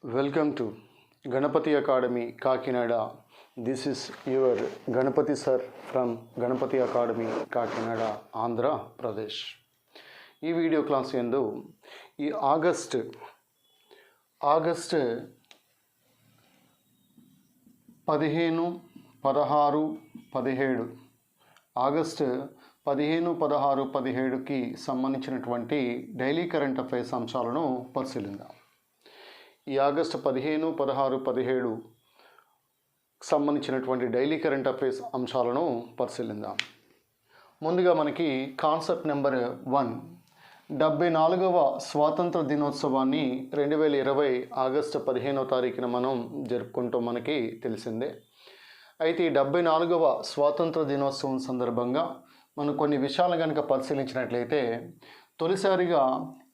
Welcome to Ganapati Academy, Kakinada. This is your Ganapati sir from Ganapati Academy, Kakinada, Andhra Pradesh. ఈ video class యందు ఈ August 15, 16, 17 August 15, 16, 17కి సంబంధించినటువంటి daily current affairs అంశాలను పరిశీలిద్దాం. ఈ August 15, 16, 17 సంబంధించినటువంటి డైలీ కరెంట్ అఫైర్స్ అంశాలను పరిశీలిద్దాం. ముందుగా మనకి కాన్సెప్ట్ నెంబర్ 1, 74వ స్వాతంత్ర దినోత్సవాన్ని 2020 ఆగస్టు 15వ తారీఖున మనం జరుపుకుంటాం, మనకి తెలిసిందే. అయితే ఈ 74వ స్వాతంత్ర దినోత్సవం సందర్భంగా మనం కొన్ని విషయాలు కనుక పరిశీలించినట్లయితే, తొలిసారిగా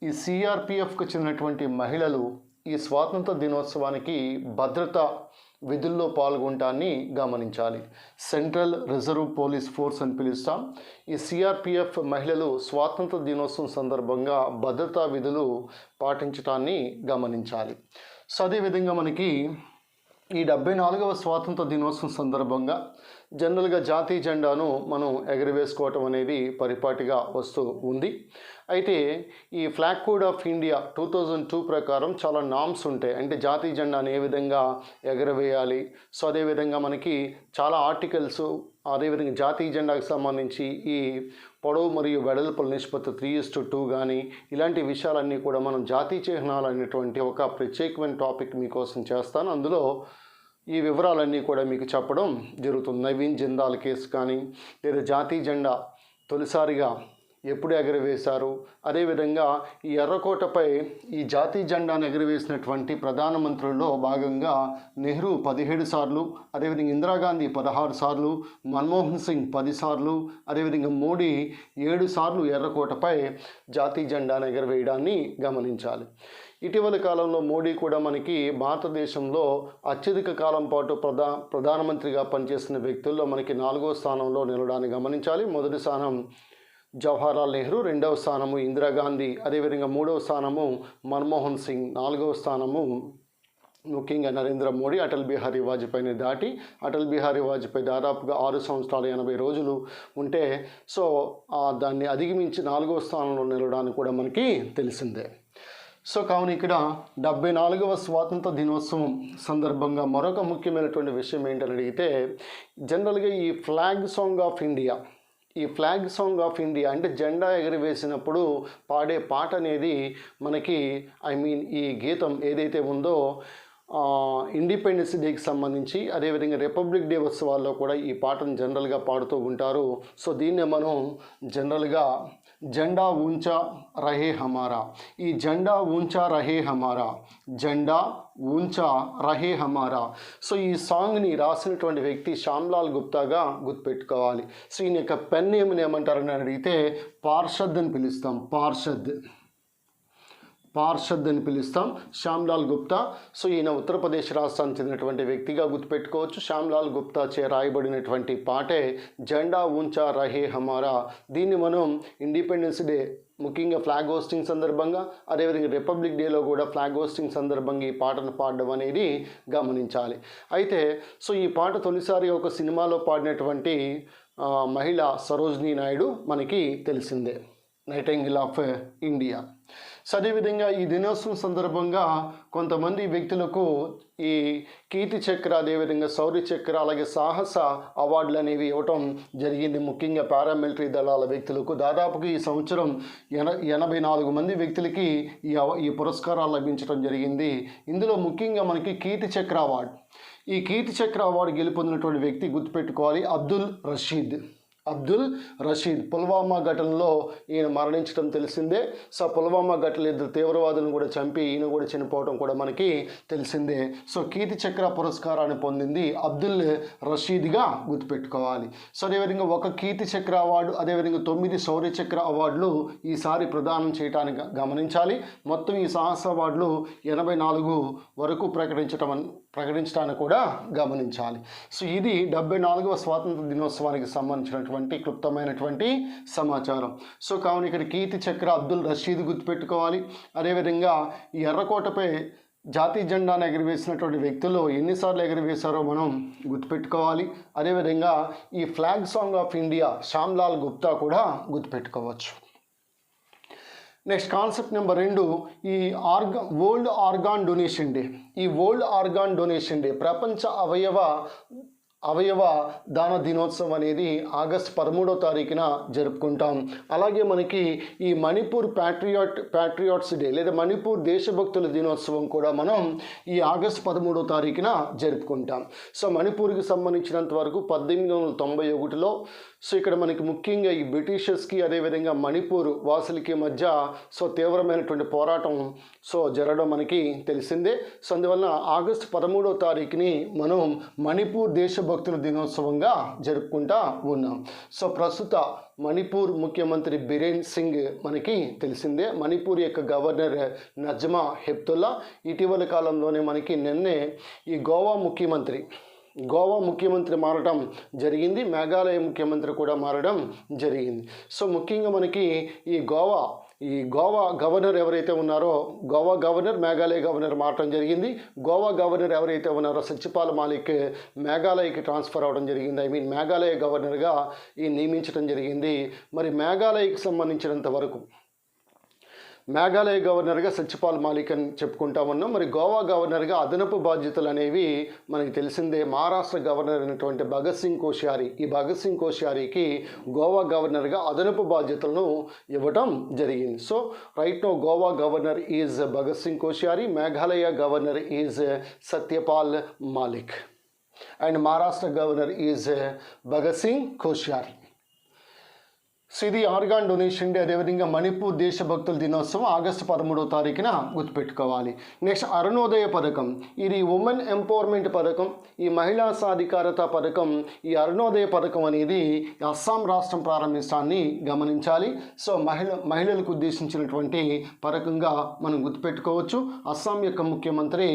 ఈ సిఆర్పిఎఫ్కు చెందినటువంటి మహిళలు ఈ స్వాతంత్ర దినోత్సవానికి భద్రతా విధుల్లో పాల్గొనటాన్ని గమనించాలి. సెంట్రల్ రిజర్వ్ పోలీస్ ఫోర్స్ అని పిలుస్తాం. ఈ సిఆర్పిఎఫ్ మహిళలు స్వాతంత్ర దినోత్సవం సందర్భంగా భద్రతా విధులు పాటించటాన్ని గమనించాలి. సో అదేవిధంగా మనకి ఈ 74వ స్వాతంత్ర దినోత్సవం సందర్భంగా జనరల్గా జాతీయ జెండాను మనం ఎగరవేసుకోవటం అనేది పరిపాటిగా వస్తూ ఉంది. అయితే ఈ ఫ్లాగ్ కోడ్ ఆఫ్ ఇండియా 2002 ప్రకారం చాలా నామ్స్ ఉంటాయి. అంటే జాతీయ జెండాను ఏ విధంగా ఎగరవేయాలి, సో అదేవిధంగా మనకి చాలా ఆర్టికల్స్, అదేవిధంగా జాతీయ జెండాకు సంబంధించి ఈ పొడవు మరియు వెడల్పుల నిష్పత్తి 3:2 కానీ ఇలాంటి విషయాలన్నీ కూడా మనం జాతీయ చిహ్నాలు అనేటువంటి ఒక ప్రత్యేకమైన టాపిక్ మీకోసం చేస్తాను. అందులో ఈ వివరాలన్నీ కూడా మీకు చెప్పడం జరుగుతుంది. నవీన్ జిందాల్ కేసు కానీ, లేదా జాతీయ జెండా తొలిసారిగా ఎప్పుడు ఎగరవేశారు, అదేవిధంగా ఈ ఎర్రకోటపై ఈ జాతీయ జెండాను ఎగరవేసినటువంటి ప్రధానమంత్రుల్లో భాగంగా నెహ్రూ 17 సార్లు, అదేవిధంగా ఇందిరాగాంధీ 16 సార్లు, మన్మోహన్ సింగ్ 10 సార్లు, అదేవిధంగా మోడీ 7 సార్లు ఎర్రకోటపై జాతీయ జెండాను ఎగరవేయడాన్ని గమనించాలి. ఇటీవల కాలంలో మోడీ కూడా మనకి భారతదేశంలో అత్యధిక కాలం పాటు ప్రధానమంత్రిగా పనిచేసిన వ్యక్తుల్లో మనకి 4వ స్థానంలో నిలవడాన్ని గమనించాలి. మొదటి స్థానం జవహర్లాల్ నెహ్రూ, 2వ స్థానము ఇందిరాగాంధీ, అదేవిధంగా 3వ స్థానము మన్మోహన్ సింగ్, 4వ స్థానము ముఖ్యంగా నరేంద్ర మోడీ అటల్ బిహారీ వాజ్పేయిని దాటి, అటల్ బిహారీ వాజ్పేయి దాదాపుగా 6 సంవత్సరాలు 80 రోజులు ఉంటే, సో దాన్ని అధిగమించి 4వ స్థానంలో నిలవడానికి కూడా మనకి తెలిసిందే. సో కావున ఇక్కడ 74వ స్వాతంత్ర దినోత్సవం సందర్భంగా మరొక ముఖ్యమైనటువంటి విషయం ఏంటని అడిగితే, జనరల్గా ఈ ఫ్లాగ్ సాంగ్ ఆఫ్ ఇండియా, ఈ ఫ్లాగ్ సాంగ్ ఆఫ్ ఇండియా అంటే జెండా ఎగరవేసినప్పుడు పాడే పాట అనేది మనకి ఈ గీతం ఏదైతే ఉందో ఇండిపెండెన్స్ డేకి సంబంధించి, అదేవిధంగా రిపబ్లిక్ డే ఉత్సవాల్లో కూడా ఈ పాటను జనరల్గా పాడుతూ ఉంటారు. సో దీన్నే మనం జనరల్గా జెండా ఊంచా రహే హమారా, ఈ జెండా ఊంచా రహే హమారా, జెండా ఊంచా రహే హమారా. సో ఈ సాంగ్ని రాసినటువంటి వ్యక్తి శ్యామ్లాల్ గుప్తాగా గుర్తుపెట్టుకోవాలి. సో ఈయన యొక్క పెన్ నేమ్ని ఏమంటారని అడిగితే పార్షద్ అని పిలుస్తాం. పార్షద్ అని పిలుస్తాం, శ్యామ్లాల్ గుప్తా. సో ఈయన ఉత్తరప్రదేశ్ రాష్ట్రానికి చెందినటువంటి వ్యక్తిగా గుర్తుపెట్టుకోవచ్చు. శ్యామ్లాల్ గుప్తా చే రాయబడినటువంటి పాటే జెండా ఊంచా రహే హమారా. దీన్ని మనం ఇండిపెండెన్స్ డే, ముఖ్యంగా ఫ్లాగ్ హోస్టింగ్ సందర్భంగా, అదేవిధంగా రిపబ్లిక్ డేలో కూడా ఫ్లాగ్ హోస్టింగ్ సందర్భంగా ఈ పాటను పాడడం అనేది గమనించాలి. అయితే సో ఈ పాట తొలిసారి ఒక సినిమాలో పాడినటువంటి మహిళ సరోజినీ నాయుడు మనకి తెలిసిందే, నైటింగేల్ ఆఫ్ ఇండియా. సో అదేవిధంగా ఈ దినోత్సవం సందర్భంగా కొంతమంది వ్యక్తులకు ఈ కీర్తి చక్ర, అదేవిధంగా శౌర్య చక్ర, అలాగే సాహస అవార్డులు అనేవి ఇవ్వటం జరిగింది. ముఖ్యంగా పారామిలిటరీ దళాల వ్యక్తులకు దాదాపుగా ఈ సంవత్సరం 84 మంది వ్యక్తులకి ఈ పురస్కారాలు లభించడం జరిగింది. ఇందులో ముఖ్యంగా మనకి కీర్తి చక్ర అవార్డు, ఈ కీర్తి చక్ర అవార్డు గెలుపొందినటువంటి వ్యక్తి గుర్తుపెట్టుకోవాలి, అబ్దుల్ రషీద్. పుల్వామా ఘటనలో ఈయన మరణించడం తెలిసిందే. సో పుల్వామా ఘటనలో 2 తీవ్రవాదులను కూడా చంపి ఈయన కూడా చనిపోవడం కూడా మనకి తెలిసిందే. సో కీర్తి చక్ర పురస్కారాన్ని పొందింది అబ్దుల్ రషీద్గా గుర్తుపెట్టుకోవాలి. సో అదేవిధంగా ఒక కీర్తి చక్ర అవార్డు, అదేవిధంగా 9 శౌర్య చక్ర అవార్డులు ఈసారి ప్రదానం చేయడానికి గమనించాలి. మొత్తం ఈ సాహస అవార్డులు 84 వరకు ప్రకటించడానికి కూడా గమనించాలి. సో ఇది 74వ స్వాతంత్ర దినోత్సవానికి సంబంధించినటువంటి క్లుప్తమైనటువంటి సమాచారం. సో కావున ఇక్కడ కీర్తి చక్ర అబ్దుల్ రషీద్ గుర్తుపెట్టుకోవాలి. అదేవిధంగా ఈ ఎర్రకోటపై జాతీయ జెండాను ఎగరవేసినటువంటి వ్యక్తులు ఎన్నిసార్లు ఎగరవేశారో మనం గుర్తుపెట్టుకోవాలి. అదేవిధంగా ఈ flag song of India Shyamlal Gupta కూడా గుర్తుపెట్టుకోవచ్చు. నెక్స్ట్ కాన్సెప్ట్ నెంబర్ 2, ఈ వరల్డ్ ఆర్గాన్ డొనేషన్ డే. ఈ వరల్డ్ ఆర్గాన్ డొనేషన్ డే ప్రపంచ అవయవ దాన దినోత్సవం అనేది ఆగస్టు 13వ తారీఖున జరుపుకుంటాం. అలాగే మనకి ఈ మణిపూర్ ప్యాట్రియాట్స్ డే లేదా మణిపూర్ దేశభక్తుల దినోత్సవం కూడా మనం ఈ ఆగస్టు 13వ తారీఖున జరుపుకుంటాం. సో మణిపూర్కి సంబంధించినంత వరకు 1891లో ఇక్కడ మనకి ముఖ్యంగా ఈ బ్రిటిషర్స్కి అదేవిధంగా మణిపూర్ వాసులకి మధ్య తీవ్రమైనటువంటి పోరాటం జరగడం మనకి తెలిసిందే. సో అందువల్ల ఆగస్టు 13వ తారీఖుని మనం మణిపూర్ దేశభక్తుల దినోత్సవంగా జరుపుకుంటా ఉన్నాం. ప్రస్తుత మణిపూర్ ముఖ్యమంత్రి బిరేన్ సింగ్ మనకి తెలిసిందే. మణిపూర్ యొక్క గవర్నర్ నజ్మా హెప్తుల్లా. ఇటీవల కాలంలోనే మనకి నిన్నే ఈ గోవా ముఖ్యమంత్రి మారడం జరిగింది. మేఘాలయ ముఖ్యమంత్రి కూడా మారడం జరిగింది. ముఖ్యంగా మనకి ఈ గోవా గవర్నర్ ఎవరైతే ఉన్నారో గోవా గవర్నర్ మేఘాలయ గవర్నర్ మారడం జరిగింది. గోవా గవర్నర్ ఎవరైతే ఉన్నారో సత్యపాల్ మాలిక్ మేఘాలయకి ట్రాన్స్ఫర్ అవ్వడం జరిగింది. మేఘాలయ గవర్నర్గా నియమించడం జరిగింది. మరి మేఘాలయకి సంబంధించినంత వరకు మేఘాలయ గవర్నర్గా సత్యపాల్ మాలిక్ అని చెప్పుకుంటా ఉన్నాం. మరి గోవా గవర్నర్గా అదనపు బాధ్యతలు అనేవి మనకి తెలిసిందే. మహారాష్ట్ర గవర్నర్ అయినటువంటి భగత్ సింగ్ కోశ్యారీ, ఈ భగత్ సింగ్ కోశ్యారీకి గోవా గవర్నర్గా అదనపు బాధ్యతలను ఇవ్వటం జరిగింది. Right no Goa governor is Bhagat Singh Koshyari, Meghalaya governor is Satyapal Malik and Maharashtra governor is Bhagat Singh Koshyari. ఇది ఆర్గాన్ డొనేషన్ డే. అదేవిధంగా మణిపూర్ దేశభక్తుల దినోత్సవం ఆగస్టు 13వ తారీఖున గుర్తుపెట్టుకోవాలి. నెక్స్ట్ అరుణోదయ పథకం. ఇది ఉమెన్ ఎంపవర్మెంట్ పథకం, ఈ మహిళా సాధికారత పథకం. ఈ అరుణోదయ పథకం అనేది అస్సాం రాష్ట్రం ప్రారంభించడాన్ని గమనించాలి. మహిళలకు ఉద్దేశించినటువంటి పథకంగా మనం గుర్తుపెట్టుకోవచ్చు. అస్సాం యొక్క ముఖ్యమంత్రి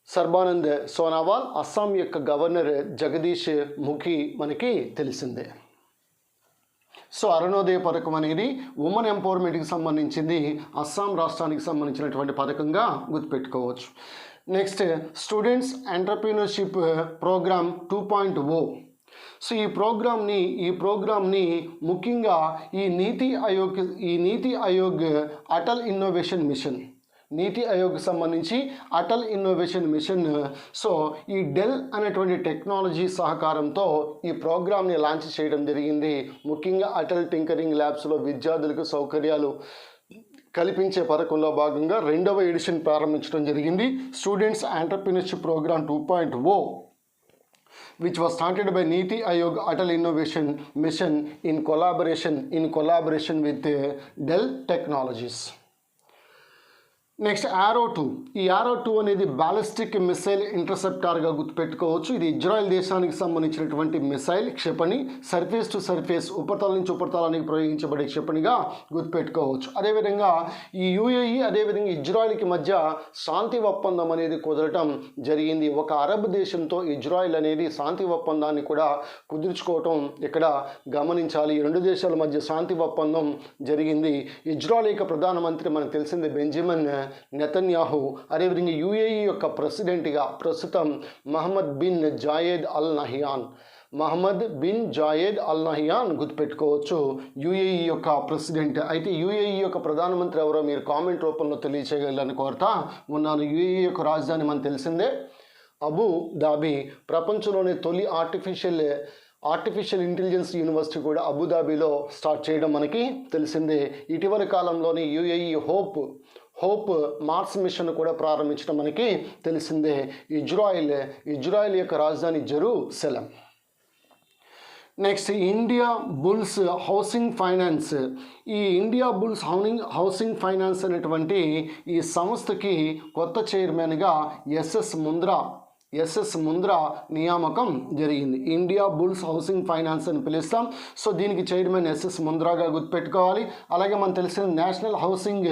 సర్బానంద్ సోనోవాల్, అస్సాం యొక్క గవర్నర్ జగదీష్ ముఖి మనకి తెలిసిందే. అరుణోదయ పథకం అనేది ఉమెన్ ఎంపవర్మెంట్కి సంబంధించింది, అస్సాం రాష్ట్రానికి సంబంధించినటువంటి పథకంగా గుర్తుపెట్టుకోవచ్చు. Next students entrepreneurship programme 2.0. ఈ ప్రోగ్రామ్ని ముఖ్యంగా ఈ నీతి ఆయోగ్ అటల్ ఇన్నోవేషన్ మిషన్, నీతి ఆయోగ్కి సంబంధించి అటల్ ఇన్నోవేషన్ మిషన్ ఈ డెల్ అనేటువంటి టెక్నాలజీ సహకారంతో ఈ ప్రోగ్రామ్ని లాంచ్ చేయడం జరిగింది. ముఖ్యంగా అటల్ టింకరింగ్ ల్యాబ్స్లో విద్యార్థులకు సౌకర్యాలు కల్పించే పథకంలో భాగంగా 2వ ఎడిషన్ ప్రారంభించడం జరిగింది. Students entrepreneurship programme 2.0 which was started by Niti Aayog Atal Innovation Mission in collaboration with Dell Technologies. Next arrow 2. ఈ యారో 2 అనేది బ్యాలిస్టిక్ మిసైల్ ఇంటర్సెప్టార్గా గుర్తుపెట్టుకోవచ్చు. ఇది ఇజ్రాయెల్ దేశానికి సంబంధించినటువంటి మిసైల్ క్షిపణి, సర్ఫేస్ టు సర్ఫేస్ ఉపరితలం నుంచి ఉపరితలానికి ప్రయోగించబడే క్షిపణిగా గుర్తుపెట్టుకోవచ్చు. అదేవిధంగా ఈ యుఏఈ అదేవిధంగా ఇజ్రాయెల్కి మధ్య శాంతి ఒప్పందం అనేది కుదరటం జరిగింది. ఒక అరబ్ దేశంతో ఇజ్రాయెల్ అనేది శాంతి ఒప్పందాన్ని కూడా కుదుర్చుకోవటం ఇక్కడ గమనించాలి. ఈ రెండు దేశాల మధ్య శాంతి ఒప్పందం జరిగింది. ఇజ్రాయెల్ యొక్క ప్రధానమంత్రి మనకు తెలిసింది బెంజమిన్ నెతన్యాహు. అదేవిధంగా యుఏఈ యొక్క ప్రెసిడెంట్గా ప్రస్తుతం Mohammed bin Zayed Al Nahyan గుర్తుపెట్టుకోవచ్చు, యుఏఈ యొక్క ప్రెసిడెంట్. అయితే యుఏఈ యొక్క ప్రధానమంత్రి ఎవరో మీరు కామెంట్ రూపంలో తెలియచేయగలని కోరుతా ఉన్నాను. యుఏఈ యొక్క రాజధాని మనకు తెలిసిందే అబు ధాబీ. ప్రపంచంలోని తొలి ఆర్టిఫిషియల్ ఇంటెలిజెన్స్ యూనివర్సిటీ కూడా అబుదాబీలో స్టార్ట్ చేయడం మనకి తెలిసిందే. ఇటీవల కాలంలోని యుఏఈ హోప్ మార్స్ మిషన్ కూడా ప్రారంభించడం మనకి తెలిసిందే. ఇజ్రాయెల్ యొక్క రాజధాని Jerusalem. Next India bulls housing finance. ఈ ఇండియా బుల్స్ హౌసింగ్ ఫైనాన్స్ అనేటువంటి ఈ సంస్థకి కొత్త చైర్మన్గా ఎస్ఎస్ ముంద్రా నియామకం జరిగింది. ఇండియా బుల్స్ హౌసింగ్ ఫైనాన్స్ అని పిలుస్తాం. దీనికి చైర్మన్ ఎస్ఎస్ ముంద్రాగా గుర్తుపెట్టుకోవాలి. అలాగే మనకు తెలిసిన నేషనల్ హౌసింగ్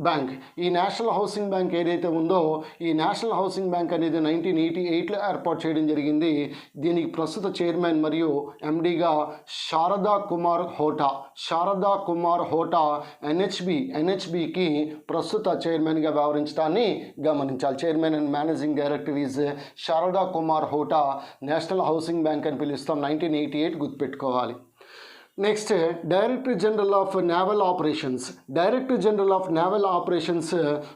బ్యాంక్. ఈ నేషనల్ హౌసింగ్ బ్యాంక్ ఏదైతే ఉందో ఈ నేషనల్ హౌసింగ్ బ్యాంక్ అనేది 1988లో ఏర్పాటు చేయడం జరిగింది. దీనికి ప్రస్తుత చైర్మన్ మరియు ఎండిగా శారదా కుమార్ హోటా ఎన్హెచ్బికి ప్రస్తుత చైర్మన్గా వ్యవహరించడాన్ని గమనించాలి. Chairman and managing director is Sharada Kumar Hota. National housing bank అని పిలుస్తాం. 1988 గుర్తుపెట్టుకోవాలి. Next director general of naval operations.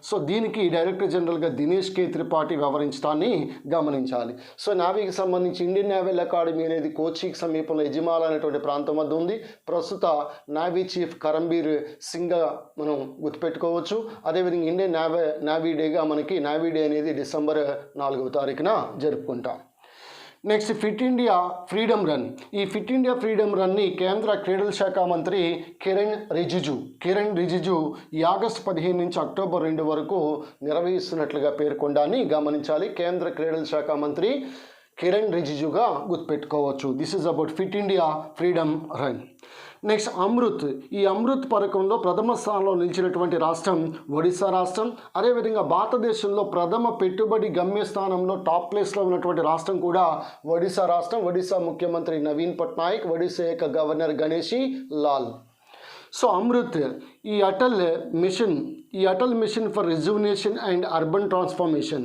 So దీనికి డైరెక్టర్ జనరల్గా దినేష్ కే త్రిపాఠి వ్యవహరించడాన్ని గమనించాలి. సో నేవీకి సంబంధించి ఇండియన్ నేవల్ అకాడమీ అనేది కోచికి సమీపంలో ఎజిమాల్ అనేటువంటి ప్రాంతం వద్ద ఉంది. ప్రస్తుత నేవీ చీఫ్ కరంబీర్ సింగ్గా మనం గుర్తుపెట్టుకోవచ్చు. అదేవిధంగా ఇండియన్ నేవీ డేగా మనకి నేవీ డే అనేది డిసెంబర్ 4వ తారీఖున జరుపుకుంటాం. Next fit India freedom run. ఈ ఫిట్ ఇండియా ఫ్రీడమ్ రన్ని కేంద్ర క్రీడల శాఖ మంత్రి కిరణ్ రిజిజు ఈ ఆగస్టు 15 నుంచి అక్టోబర్ 2 వరకు నిర్వహిస్తున్నట్లుగా పేర్కొండాన్ని గమనించాలి. కేంద్ర క్రీడల శాఖ మంత్రి కిరణ్ రిజిజుగా గుర్తుపెట్టుకోవచ్చు. This is about fit India freedom run. Next Amrit. ఈ అమృత్ పథకంలో ప్రథమ స్థానంలో నిలిచినటువంటి రాష్ట్రం ఒడిశా రాష్ట్రం. అదేవిధంగా భారతదేశంలో ప్రథమ పెట్టుబడి గమ్యస్థానంలో టాప్ ప్లేస్లో ఉన్నటువంటి రాష్ట్రం కూడా ఒడిశా రాష్ట్రం. ఒడిశా ముఖ్యమంత్రి నవీన్ పట్నాయక్, ఒడిశా యొక్క గవర్నర్ గణేషి లాల్. సో అమృత్ ఈ Atal mission for rejuvenation and urban transformation.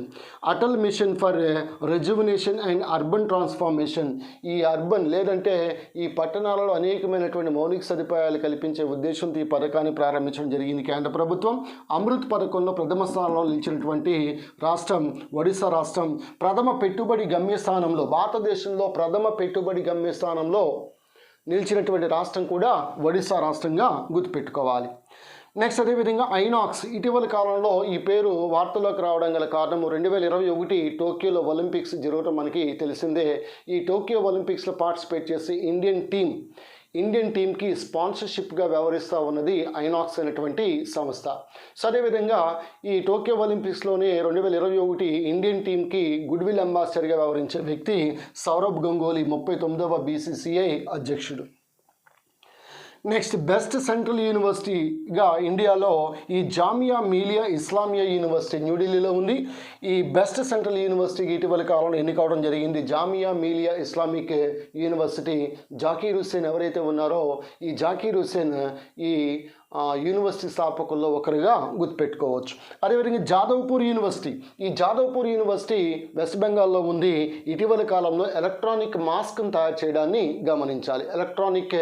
ఈ అర్బన్ లేదంటే ఈ పట్టణాలలో అనేకమైనటువంటి మౌలిక సదుపాయాలు కల్పించే ఉద్దేశంతో ఈ పథకాన్ని ప్రారంభించడం జరిగింది కేంద్ర ప్రభుత్వం. అమృత్ పథకంలో ప్రథమ స్థానంలో నిలిచినటువంటి రాష్ట్రం ఒడిశా రాష్ట్రం. ప్రథమ పెట్టుబడి గమ్యస్థానంలో భారతదేశంలో ప్రథమ పెట్టుబడి గమ్యస్థానంలో నిలిచినటువంటి రాష్ట్రం కూడా ఒడిశా రాష్ట్రంగా గుర్తుపెట్టుకోవాలి. నెక్స్ట్ అదేవిధంగా ఐనాక్స్. ఇటీవల కాలంలో ఈ పేరు వార్తల్లోకి రావడం గల కారణము 2021 టోక్యోలో ఒలింపిక్స్ జరగడం మనకి తెలిసిందే. ఈ టోక్యో ఒలింపిక్స్లో పార్టిసిపేట్ చేసి ఇండియన్ టీమ్కి స్పాన్సర్షిప్గా వ్యవహరిస్తూ ఉన్నది ఐనాక్స్ అనేటువంటి సంస్థ. సో అదేవిధంగా ఈ టోక్యో ఒలింపిక్స్లోనే 2021 ఇండియన్ టీమ్కి గుడ్విల్ అంబాసిడర్గా వ్యవహరించే వ్యక్తి సౌరభ్ గంగూలీ, 39వ BCCI అధ్యక్షుడు. నెక్స్ట్ బెస్ట్ సెంట్రల్ యూనివర్సిటీగా ఇండియాలో ఈ జామియా మిలియా ఇస్లామియా యూనివర్సిటీ న్యూఢిల్లీలో ఉంది. ఈ బెస్ట్ సెంట్రల్ యూనివర్సిటీకి ఇటీవల కాలంలో ఎన్నికవడం జరిగింది. Jamia Millia Islamic university. జాకీర్ హుస్సేన్ ఎవరైతే ఉన్నారో ఈ జాకీర్ హుస్సేన్ ఈ యూనివర్సిటీ స్థాపకుల్లో ఒకరుగా గుర్తుపెట్టుకోవచ్చు. అదేవిధంగా జాదవ్పూర్ యూనివర్సిటీ. ఈ జాదవ్పూర్ యూనివర్సిటీ వెస్ట్ బెంగాల్లో ఉంది. ఇటీవల కాలంలో ఎలక్ట్రానిక్ మాస్క్ను తయారు చేయడాన్ని గమనించాలి. ఎలక్ట్రానిక్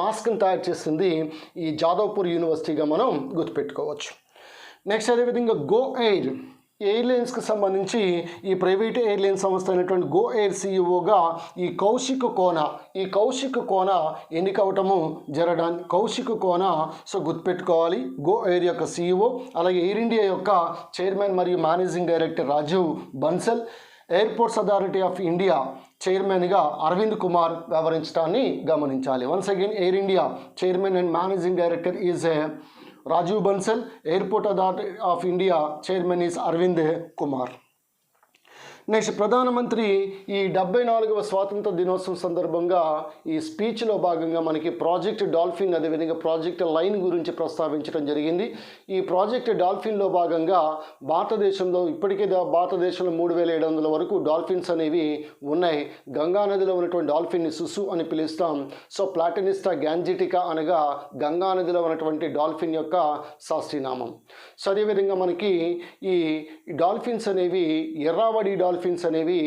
మాస్క్ను తయారు చేసింది ఈ జాదవ్పూర్ యూనివర్సిటీగా మనం గుర్తుపెట్టుకోవచ్చు. నెక్స్ట్ అదేవిధంగా గో ఎయిర్. ఎయిర్లైన్స్కి సంబంధించి ఈ ప్రైవేట్ ఎయిర్లైన్ సంస్థ అయినటువంటి గో ఎయిర్ సిఇఓగా ఈ కౌశిక్ కోన ఎన్నికవటము జరగడానికి కౌశిక్ కోన. సో గుర్తుపెట్టుకోవాలి గో ఎయిర్ యొక్క సిఇఓ. అలాగే ఎయిర్ ఇండియా యొక్క చైర్మన్ మరియు managing director Rajiv Bansal. Airports authority of India చైర్మన్గా అరవింద్ కుమార్ వ్యవహరించడాన్ని గమనించాలి. Once again Air India chairman and managing director is Rajiv Bansal. Airport authority of India chairman is Arvind Kumar. Next ప్రధానమంత్రి ఈ 74వ స్వాతంత్ర దినోత్సవం సందర్భంగా ఈ స్పీచ్లో భాగంగా మనకి ప్రాజెక్ట్ డాల్ఫిన్ అదేవిధంగా ప్రాజెక్ట్ లైన్ గురించి ప్రస్తావించడం జరిగింది. ఈ ప్రాజెక్ట్ డాల్ఫిన్లో భాగంగా భారతదేశంలో ఇప్పటికే భారతదేశంలో 3700 వరకు డాల్ఫిన్స్ అనేవి ఉన్నాయి. గంగా నదిలో ఉన్నటువంటి డాల్ఫిన్ని సుసు అని పిలుస్తాం. సో ప్లాటినిస్టా గ్యాంజిటికా అనగా గంగా నదిలో ఉన్నటువంటి డాల్ఫిన్ యొక్క శాస్త్రీనామం. సో అదేవిధంగా మనకి ఈ డాల్ఫిన్స్ అనేవి ఎర్రావడి డాల్ఫిన్స్ అనేవి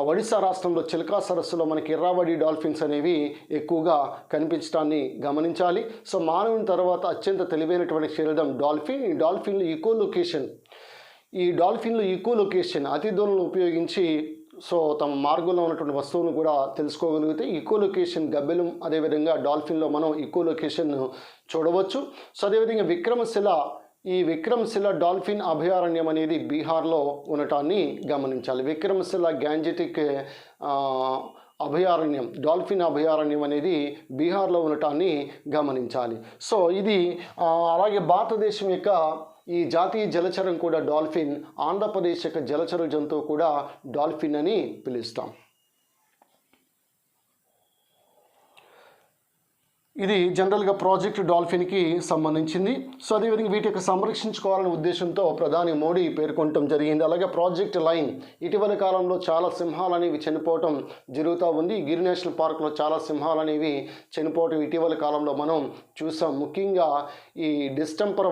ఒడిశా రాష్ట్రంలో చిలకా సరస్సులో మనకి ఎర్రావడి డాల్ఫిన్స్ అనేవి ఎక్కువగా కనిపించడాన్ని గమనించాలి. సో మానవుని తర్వాత అత్యంత తెలివైనటువంటి శరీరం డాల్ఫిన్. ఈ డాల్ఫిన్లు ఈకోలొకేషన్ అతి దూరంలో ఉపయోగించి సో తమ మార్గంలో ఉన్నటువంటి వస్తువును కూడా తెలుసుకోగలిగితే ఈకోలొకేషన్ గబ్బెలం అదేవిధంగా డాల్ఫిన్లో మనం ఈకోలొకేషన్ చూడవచ్చు. సో అదేవిధంగా విక్రమశిల డాల్ఫిన్ అభయారణ్యం అనేది బీహార్లో ఉండటాన్ని గమనించాలి. విక్రమశిల గ్యాంజెటిక్ అభయారణ్యం డాల్ఫిన్ అభయారణ్యం అనేది బీహార్లో ఉండటాన్ని గమనించాలి. సో ఇది అలాగే భారతదేశం యొక్క ఈ జాతీయ జలచరం కూడా డాల్ఫిన్. ఆంధ్రప్రదేశ్ యొక్క జలచర జంతువు కూడా డాల్ఫిన్ అని పిలుస్తాం. ఇది జనరల్గా ప్రాజెక్ట్ డాల్ఫిన్కి సంబంధించింది. సో అదేవిధంగా వీటి యొక్క సంరక్షించుకోవాలనే ఉద్దేశంతో ప్రధాని మోడీ పేర్కొనడం జరిగింది. అలాగే ప్రాజెక్ట్ లైన్ ఇటీవల కాలంలో చాలా సింహాలు అనేవి చనిపోవటం జరుగుతూ ఉంది. గిర్ నేషనల్ పార్క్లో చాలా సింహాలు అనేవి చనిపోవటం ఇటీవల కాలంలో మనం చూసాం. ముఖ్యంగా ఈ డిస్టెంపర్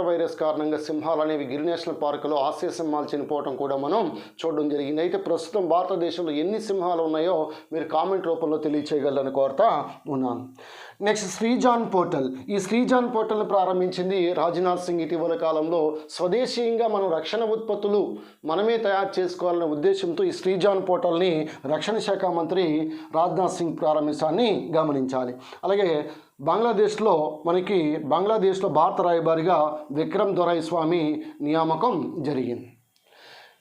వైరస్ కారణంగా సింహాలు అనేవి గిర్ నేషనల్ పార్కులో ఆసియా సింహాలు చనిపోవటం కూడా మనం చూడడం జరిగింది. అయితే ప్రస్తుతం భారతదేశంలో ఎన్ని సింహాలు ఉన్నాయో మీరు కామెంట్ రూపంలో తెలియచేయగలరని కోరుతా ఉన్నాను. Next Srijan portal. ఈ శ్రీజాన్ పోర్టల్ని ప్రారంభించింది రాజ్నాథ్ సింగ్. ఇటీవల కాలంలో స్వదేశీయంగా మనం రక్షణ ఉత్పత్తులు మనమే తయారు చేసుకోవాలనే ఉద్దేశంతో ఈ శ్రీజాన్ పోర్టల్ని రక్షణ శాఖ మంత్రి రాజ్నాథ్ సింగ్ ప్రారంభించాలని గమనించాలి. అలాగే బంగ్లాదేశ్లో భారత రాయబారిగా విక్రమ్ దొరైస్వామి నియామకం జరిగింది.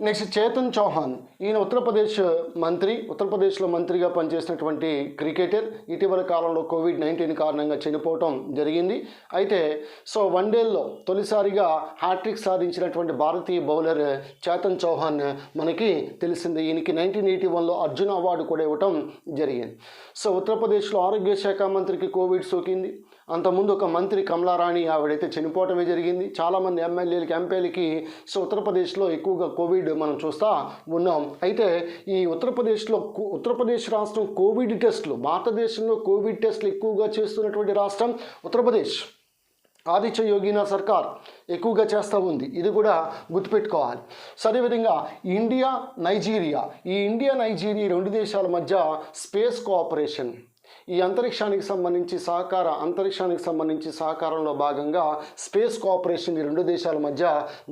నెక్స్ట్ చేతన్ చౌహాన్. ఈయన ఉత్తరప్రదేశ్లో మంత్రిగా పనిచేసినటువంటి క్రికెటర్. ఇటీవల కాలంలో కోవిడ్-19 కారణంగా చనిపోవటం జరిగింది. అయితే వన్డేల్లో తొలిసారిగా హ్యాట్రిక్ సాధించినటువంటి భారతీయ బౌలర్ చేతన్ చౌహాన్ మనకి తెలిసింది. ఈయనకి 1981లో అర్జున అవార్డు కూడా ఇవ్వటం జరిగింది. ఉత్తరప్రదేశ్లో ఆరోగ్య శాఖ మంత్రికి కోవిడ్ సోకింది. అంతకుముందు ఒక మంత్రి కమలారాణి ఆవిడైతే చనిపోవటమే జరిగింది. చాలామంది ఎమ్మెల్యేలకి ఎంపీలకి ఉత్తరప్రదేశ్లో ఎక్కువగా కోవిడ్ మనం చూస్తూ ఉన్నాం. అయితే ఈ ఉత్తరప్రదేశ్ రాష్ట్రం కోవిడ్ టెస్టులు, భారతదేశంలో కోవిడ్ టెస్టులు ఎక్కువగా చేస్తున్నటువంటి రాష్ట్రం ఉత్తరప్రదేశ్. ఆదిత్య యోగినాథ్ సర్కార్ ఎక్కువగా చేస్తూ ఉంది. ఇది కూడా గుర్తుపెట్టుకోవాలి. అదేవిధంగా ఇండియా నైజీరియా రెండు దేశాల మధ్య స్పేస్ కోఆపరేషన్, ఈ అంతరిక్షానికి సంబంధించి సహకారంలో భాగంగా స్పేస్ కోఆపరేషన్ ఈ రెండు దేశాల మధ్య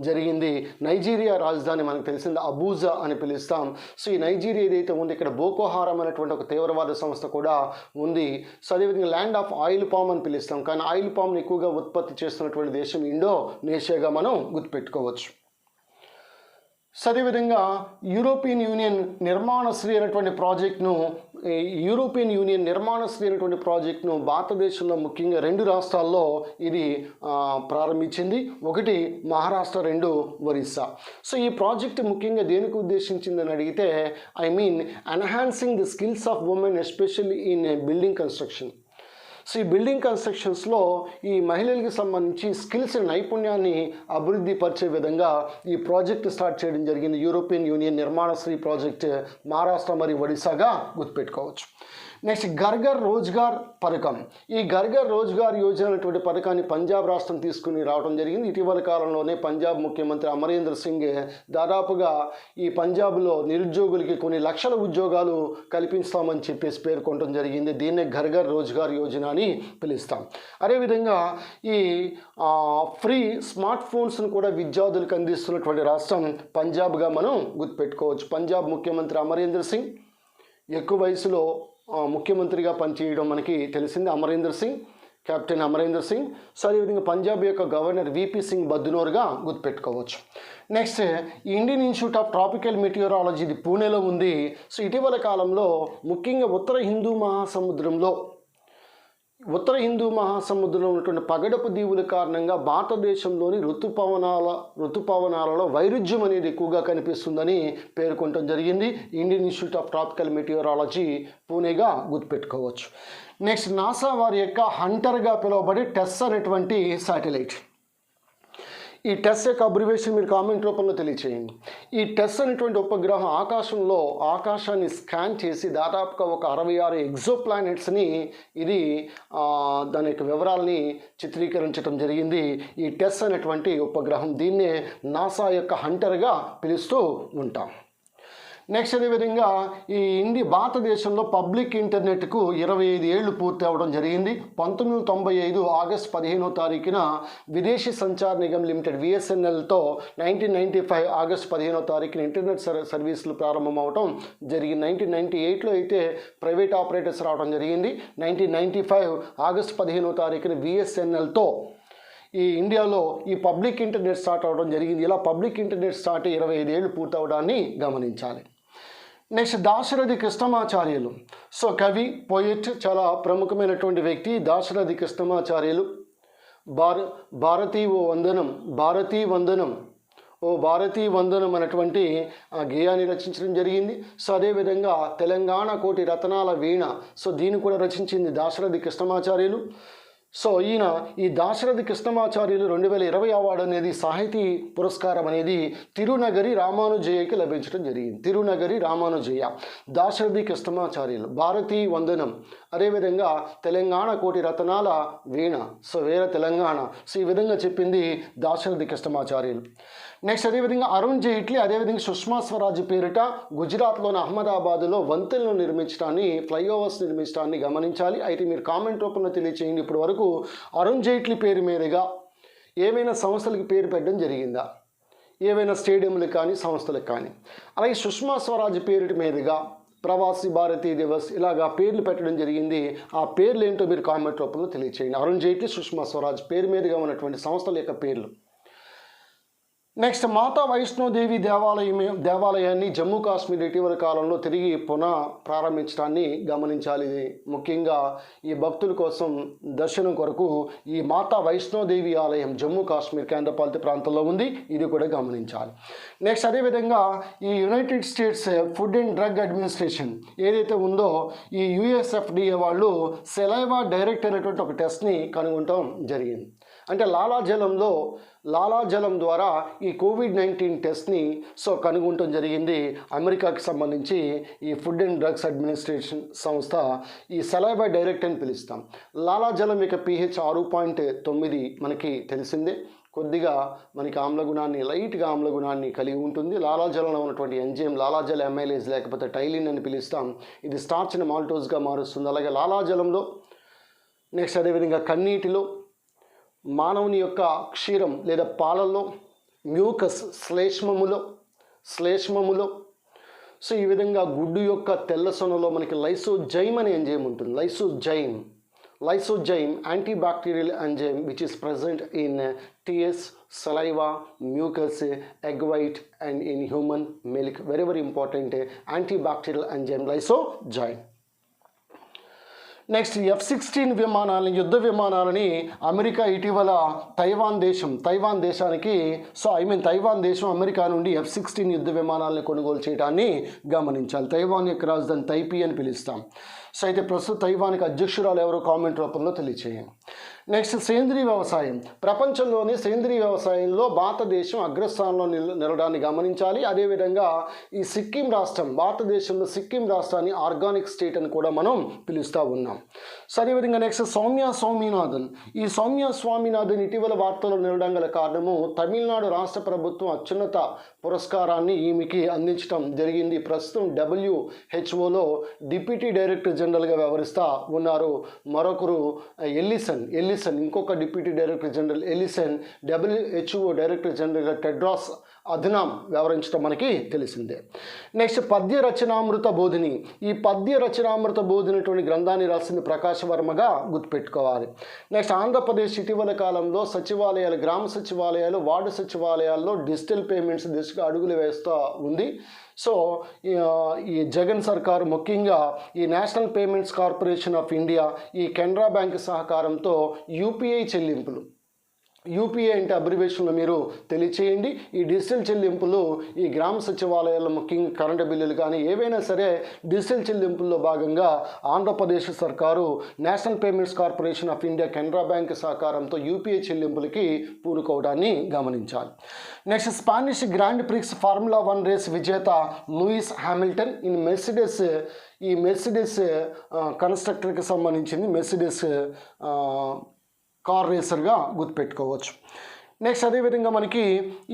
జరిగింది. నైజీరియా రాజధాని మనకు తెలిసింది అబూజా అని పిలుస్తాం. ఈ నైజీరియా ఏదైతే ఉంది ఇక్కడ బోకో హరామ్ అనేటువంటి ఒక తీవ్రవాద సంస్థ కూడా ఉంది. అదేవిధంగా ల్యాండ్ ఆఫ్ ఆయిల్ పామ్ అని పిలుస్తాం. కానీ ఆయిల్ పామ్ని ఎక్కువగా ఉత్పత్తి చేస్తున్నటువంటి దేశం ఇండోనేషియాగా మనం గుర్తుపెట్టుకోవచ్చు. అదేవిధంగా యూరోపియన్ యూనియన్ నిర్మాణశ్రీ అనేటువంటి ప్రాజెక్టును భారతదేశంలో ముఖ్యంగా 2 రాష్ట్రాల్లో ఇది ప్రారంభించింది. ఒకటి మహారాష్ట్ర, 2 ఒరిస్సా. ఈ ప్రాజెక్ట్ ముఖ్యంగా దేనికి ఉద్దేశించిందని అడిగితే enhancing the skills of women especially in building construction. ఈ బిల్డింగ్ కన్స్ట్రక్షన్స్లో ఈ మహిళలకు సంబంధించి నైపుణ్యాన్ని అభివృద్ధి పరిచే విధంగా ఈ ప్రాజెక్ట్ స్టార్ట్ చేయడం జరిగింది. యూరోపియన్ యూనియన్ నిర్మాణశ్రీ ప్రాజెక్ట్ మహారాష్ట్ర మరియు ఒడిశాగా గుర్తుపెట్టుకోవచ్చు. నెక్స్ట్ ఘర్ రోజ్గార్ పథకం. ఈ ఘర్ రోజ్గార్ యోజన అనేటువంటి పథకాన్ని పంజాబ్ రాష్ట్రం తీసుకుని రావడం జరిగింది. ఇటీవల కాలంలోనే పంజాబ్ ముఖ్యమంత్రి అమరీందర్ సింగ్ దాదాపుగా ఈ పంజాబ్లో నిరుద్యోగులకి కొన్ని లక్షల ఉద్యోగాలు కల్పిస్తామని చెప్పేసి పేర్కొనడం జరిగింది. దీన్నే ఘర్ రోజ్గార్ యోజన అని పిలుస్తాం. అదేవిధంగా ఈ ఫ్రీ స్మార్ట్ ఫోన్స్ను కూడా విద్యార్థులకు అందిస్తున్నటువంటి రాష్ట్రం పంజాబ్గా మనం గుర్తుపెట్టుకోవచ్చు. పంజాబ్ ముఖ్యమంత్రి అమరీందర్ సింగ్ ఎక్కువ వయసులో ముఖ్యమంత్రిగా పనిచేయడం మనకి తెలిసింది. కెప్టెన్ అమరీందర్ సింగ్. అదేవిధంగా పంజాబ్ యొక్క గవర్నర్ విపి సింగ్ బద్నోర్గా గుర్తుపెట్టుకోవచ్చు. Next Indian institute of tropical meteorology, ఇది పూణేలో ఉంది. ఇటీవల కాలంలో ముఖ్యంగా ఉత్తర హిందూ మహాసముద్రంలో ఉన్నటువంటి పగడపు దీవుల కారణంగా భారతదేశంలోని ఋతుపవనాలలో వైరుధ్యం అనేది ఎక్కువగా కనిపిస్తుందని పేర్కొనడం జరిగింది. Indian institute of tropical meteorology పూణేగా గుర్తుపెట్టుకోవచ్చు. నెక్స్ట్ నాసా వారి యొక్క హంటర్గా పిలువబడే టెస్ అనేటువంటి శాటిలైట్. ఈ టెస్ యొక్క అబ్రివేషన్ మీరు కామెంట్ రూపంలో తెలియచేయండి. ఈ టెస్ అనేటువంటి ఉపగ్రహం ఆకాశాన్ని స్కాన్ చేసి దాదాపుగా ఒక 66 ఎగ్జో ప్లానెట్స్ని ఇది దాని యొక్క వివరాలని చిత్రీకరించడం జరిగింది. ఈ టెస్ అనేటువంటి ఉపగ్రహం, దీన్నే నాసా యొక్క హంటర్గా పిలుస్తూ ఉంటాం. నెక్స్ట్ అదేవిధంగా ఈ భారతదేశంలో పబ్లిక్ ఇంటర్నెట్కు 25 ఏళ్ళు పూర్తి అవ్వడం జరిగింది. 1995 ఆగస్టు 15వ తారీఖున విదేశీ సంచార్ నిగమ్ లిమిటెడ్ VSNLతో 1995 ఆగస్టు 15వ తారీఖున ఇంటర్నెట్ సర్వీసులు ప్రారంభం అవడం జరిగింది. 1998లో అయితే ప్రైవేట్ ఆపరేటర్స్ రావడం జరిగింది. 1995 ఆగస్టు 15వ తారీఖున VSNLతో ఈ ఇండియాలో ఈ పబ్లిక్ ఇంటర్నెట్ స్టార్ట్ అవ్వడం జరిగింది. ఇలా పబ్లిక్ ఇంటర్నెట్ స్టార్ట్ 25 ఏళ్ళు పూర్తవడాన్ని గమనించాలి. నెక్స్ట్ దాశరథి కృష్ణమాచార్యులు. కవి, పోయిట్, చాలా ప్రముఖమైనటువంటి వ్యక్తి దాశరథి కృష్ణమాచార్యులు. భారతీ వందనం ఓ భారతీ వందనం అనేటువంటి గేయాన్ని రచించడం జరిగింది. సో అదేవిధంగా తెలంగాణ కోటి రతనాల వీణ, సో దీన్ని కూడా రచించింది దాశరథి కృష్ణమాచార్యులు. సో ఈయన ఈ దాశరథి కృష్ణమాచార్యులు 2020 అవార్డు అనేది సాహితీ పురస్కారం అనేది తిరునగరి రామానుజయ్యకి లభించడం జరిగింది. తిరునగరి రామానుజయ్య, దాశరథి కృష్ణమాచార్యులు, భారతీ వందనం, అదేవిధంగా తెలంగాణ కోటి రతనాల వీణ, సో వేరే తెలంగాణ, సో ఈ విధంగా చెప్పింది దాశరథి కృష్ణమాచార్యులు. నెక్స్ట్ అదేవిధంగా అరుణ్ జైట్లీ అదేవిధంగా సుష్మా స్వరాజ్ పేరిట గుజరాత్లోని అహ్మదాబాద్లో వంతెనలు నిర్మించడాన్ని, ఫ్లైఓవర్స్ నిర్మించడాన్ని గమనించాలి. అయితే మీరు కామెంట్ రూపంలో తెలియచేయండి. ఇప్పటి వరకు అరుణ్ జైట్లీ పేరు మీదుగా ఏమైనా సంస్థలకు పేరు పెట్టడం జరిగిందా, ఏవైనా స్టేడియంలకు కానీ సంస్థలకు కానీ. అలాగే సుష్మా స్వరాజ్ పేరు మీదుగా ప్రవాసీ భారతీ దివస్ ఇలాగా పేర్లు పెట్టడం జరిగింది. ఆ పేర్లు ఏంటో మీరు కామెంట్ రూపంలో తెలియచేయండి. అరుణ్ జైట్లీ, సుష్మా స్వరాజ్ పేరు మీదుగా ఉన్నటువంటి సంస్థల యొక్క పేర్లు. నెక్స్ట్ మాతా వైష్ణోదేవి దేవాలయాన్ని జమ్మూ కాశ్మీర్ ఇటీవల కాలంలో తిరిగి పునః ప్రారంభించడాన్ని గమనించాలి. ఇది ముఖ్యంగా ఈ భక్తుల కోసం దర్శనం కొరకు ఈ మాతా వైష్ణోదేవి ఆలయం జమ్మూ కాశ్మీర్ కేంద్రపాలిత ప్రాంతంలో ఉంది, ఇది కూడా గమనించాలి. నెక్స్ట్ అదేవిధంగా ఈ United states food and drug administration ఏదైతే ఉందో ఈ USFDA వాళ్ళు సెలైవా డైరెక్ట్ అనేటువంటి ఒక టెస్ట్ని కనుగొనడం జరిగింది. అంటే లాలాజలం ద్వారా ఈ COVID-19 టెస్ట్ని సో కనుగొనడం జరిగింది. అమెరికాకి సంబంధించి ఈ ఫుడ్ అండ్ డ్రగ్స్ అడ్మినిస్ట్రేషన్ సంస్థ ఈ సెలైవా డైరెక్ట్ అని పిలుస్తాం. లాలాజలం యొక్క pH 6.9 మనకి తెలిసిందే. కొద్దిగా మనకి ఆమ్లగుణాన్ని, లైట్గా ఆమ్లగుణాన్ని కలిగి ఉంటుంది. లాలాజలంలో ఉన్నటువంటి ఎంజైమ్ లాలాజల అమైలేజ్ లేకపోతే టైలిన్ అని పిలుస్తాం. ఇది స్టార్చ్ని మాల్టోజ్గా మారుస్తుంది. అలాగే లాలాజలంలో, నెక్స్ట్ అదేవిధంగా కన్నీటిలో, మానవుని యొక్క క్షీరం లేదా పాలల్లో, మ్యూకస్ శ్లేష్మములో, సో ఈ విధంగా గుడ్డు యొక్క తెల్ల సొనలో మనకి లైసోజైమ్ అనే ఎంజైమ్ ఉంటుంది. Lysozyme antibacterial enzyme which is present in tears, saliva, mucus, egg white and in human milk. Very important antibacterial enzyme lysozyme. Next F-16 విమానాలని, యుద్ధ విమానాలని అమెరికా ఇటీవల తైవాన్ దేశానికి తైవాన్ దేశం అమెరికా నుండి F-16 యుద్ధ విమానాలను కొనుగోలు చేయడాన్ని గమనించాలి. తైవాన్ యొక్క రాజధాని తైపీ అని పిలుస్తాం. సో అయితే ప్రస్తుత తైవాన్కి అధ్యక్షురాలు ఎవరో కామెంట్ రూపంలో తెలియచేయండి. నెక్స్ట్ సేంద్రీయ వ్యవసాయం, ప్రపంచంలోనే సేంద్రీయ వ్యవసాయంలో భారతదేశం అగ్రస్థానంలో నిలవడాన్ని గమనించాలి. అదేవిధంగా ఈ సిక్కిం రాష్ట్రం, భారతదేశంలో సిక్కిం రాష్ట్రాన్ని ఆర్గానిక్ స్టేట్ అని కూడా మనం పిలుస్తూ ఉన్నాం. సో అదేవిధంగా నెక్స్ట్ సౌమ్య స్వామినాథన్ ఇటీవల వార్తల్లో నిలవడం గల కారణము తమిళనాడు రాష్ట్ర ప్రభుత్వం అత్యున్నత పురస్కారాన్ని ఈమెకి అందించడం జరిగింది. ప్రస్తుతం WHOలో డిప్యూటీ డైరెక్టర్ జనరల్గా వ్యవహరిస్తూ ఉన్నారు. మరొకరు ఎల్లిసన్, ఇంకొక deputy director general Ellison, WHO director జనరల్గా టెడ్రాస్ అధనాం వ్యవహరించడం మనకి తెలిసిందే. నెక్స్ట్ పద్య రచనామృత బోధిని, ఈ పద్య రచనామృత బోధినటువంటి గ్రంథాన్ని రాసింది ప్రకాశ వర్మగా గుర్తుపెట్టుకోవాలి. నెక్స్ట్ ఆంధ్రప్రదేశ్ ఇటీవల కాలంలో సచివాలయాలు, గ్రామ సచివాలయాలు, వార్డు సచివాలయాల్లో డిజిటల్ పేమెంట్స్ దిశగా అడుగులు వేస్తూ ఉంది. సో ఈ జగన్ సర్కారు ముఖ్యంగా ఈ national Payments Corporation of India, ఈ కెనరా బ్యాంక్ సహకారంతో UPI చెల్లింపులు, UPI అంటే అబ్రివేషన్లో మీరు తెలియచేయండి. ఈ డిజిటల్ చెల్లింపులు ఈ గ్రామ సచివాలయాల్లో ముఖ్యంగా కరెంటు బిల్లులు కానీ ఏవైనా సరే డిజిటల్ చెల్లింపుల్లో భాగంగా ఆంధ్రప్రదేశ్ సర్కారు National Payments Corporation of India, Canara bank సహకారంతో UPI చెల్లింపులకి పూనుకోవడాన్ని గమనించాలి. Next Spanish grand prix formula 1 race విజేత లూయిస్ హ్యామిల్టన్ ఈ మెర్సిడెస్ కన్స్ట్రక్టర్కి సంబంధించింది, మెర్సిడెస్ కార్ రేసర్గా గుర్తుపెట్టుకోవచ్చు. నెక్స్ట్ అదేవిధంగా మనకి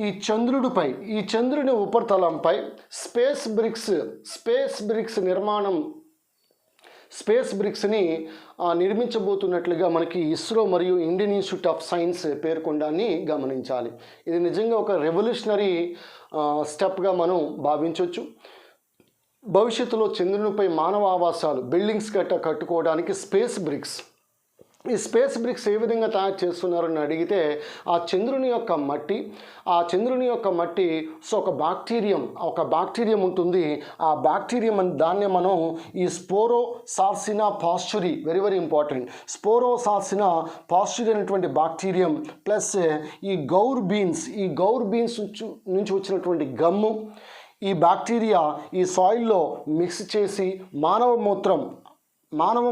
ఈ చంద్రుని ఉపరితలంపై స్పేస్ బ్రిక్స్ నిర్మాణం, స్పేస్ బ్రిక్స్ని నిర్మించబోతున్నట్లుగా మనకి ఇస్రో మరియు ఇండియన్ ఇన్స్టిట్యూట్ ఆఫ్ సైన్స్ పేర్కొనడాన్ని గమనించాలి. ఇది నిజంగా ఒక రెవల్యూషనరీ స్టెప్గా మనం భావించవచ్చు. భవిష్యత్తులో చంద్రునిపై మానవ ఆవాసాలు, బిల్డింగ్స్ కట్టుకోవడానికి స్పేస్ బ్రిక్స్ ఈ స్పేస్ బ్రిక్స్ ఏ విధంగా తయారు చేస్తున్నారని అడిగితే ఆ చంద్రుని యొక్క మట్టి సో ఒక బ్యాక్టీరియం ఉంటుంది. ఆ బ్యాక్టీరియం దాన్నే మనం ఈ స్పోరోసార్సినా పాస్చురి, వెరీ వెరీ ఇంపార్టెంట్, స్పోరోసార్సినా పాస్చురి అనేటువంటి బ్యాక్టీరియం ప్లస్ ఈ గౌర్ బీన్స్ నుంచి వచ్చినటువంటి గమ్ము, ఈ బ్యాక్టీరియా ఈ సాయిల్లో మిక్స్ చేసి మానవ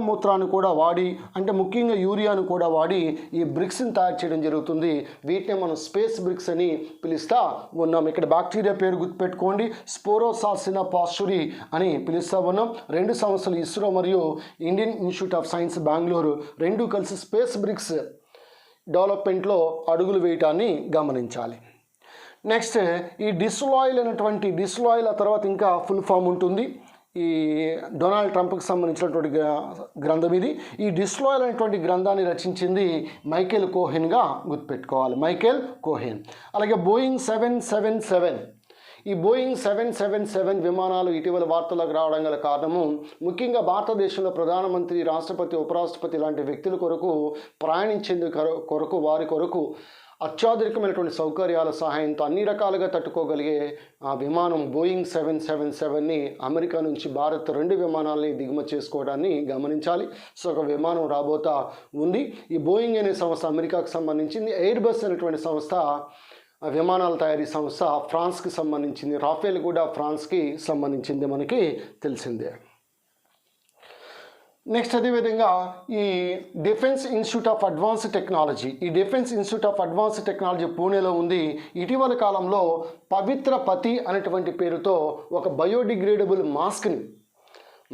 మూత్రాన్ని కూడా వాడి, అంటే ముఖ్యంగా యూరియాను కూడా వాడి ఈ బ్రిక్స్ని తయారు చేయడం జరుగుతుంది. వీటిని మనం స్పేస్ బ్రిక్స్ అని పిలుస్తూ ఉన్నాం. ఇక్కడ బ్యాక్టీరియా పేరు గుర్తుపెట్టుకోండి, స్పోరోసార్సినా పాస్చురి అని పిలుస్తూ ఉన్నాం. 2 సంస్థలు ఇస్రో మరియు Indian institute of science Bengaluru రెండు కలిసి స్పేస్ బ్రిక్స్ డెవలప్మెంట్లో అడుగులు వేయటాన్ని గమనించాలి. నెక్స్ట్ ఈ డిస్లాయిల్ ఆ తర్వాత ఇంకా ఫుల్ ఫామ్ ఉంటుంది. ఈ డొనాల్డ్ ట్రంప్కి సంబంధించినటువంటి గ్రంథం ఇది. ఈ డిస్లాయిల్ అనేటువంటి గ్రంథాన్ని రచించింది మైకేల్ కోహెన్గా గుర్తుపెట్టుకోవాలి, మైకేల్ కోహెన్. అలాగే బోయింగ్ 777, ఈ బోయింగ్ 777 విమానాలు ఇటీవల వార్తలకు రావడం గల కారణము ముఖ్యంగా భారతదేశంలో ప్రధానమంత్రి, రాష్ట్రపతి, ఉపరాష్ట్రపతి లాంటి వ్యక్తుల కొరకు ప్రయాణించేందుకు వారి కొరకు అత్యాధునికమైనటువంటి సౌకర్యాల సహాయంతో అన్ని రకాలుగా తట్టుకోగలిగే ఆ విమానం బోయింగ్ 777ని అమెరికా నుంచి భారత్ 2 విమానాలని దిగుమతి చేసుకోవడాన్ని గమనించాలి. సో ఒక విమానం రాబోతా ఉంది. ఈ బోయింగ్ అనే సంస్థ అమెరికాకు సంబంధించింది. ఎయిర్ బస్ అనేటువంటి సంస్థ విమానాల తయారీ సంస్థ ఫ్రాన్స్కి సంబంధించింది. రాఫేల్ కూడా ఫ్రాన్స్కి సంబంధించింది మనకి తెలిసిందే. నెక్స్ట్ అదేవిధంగా ఈ defence institute of advanced technology పూణేలో ఉంది. ఇటీవల కాలంలో పవిత్ర పతి అనేటువంటి పేరుతో ఒక బయోడిగ్రేడబుల్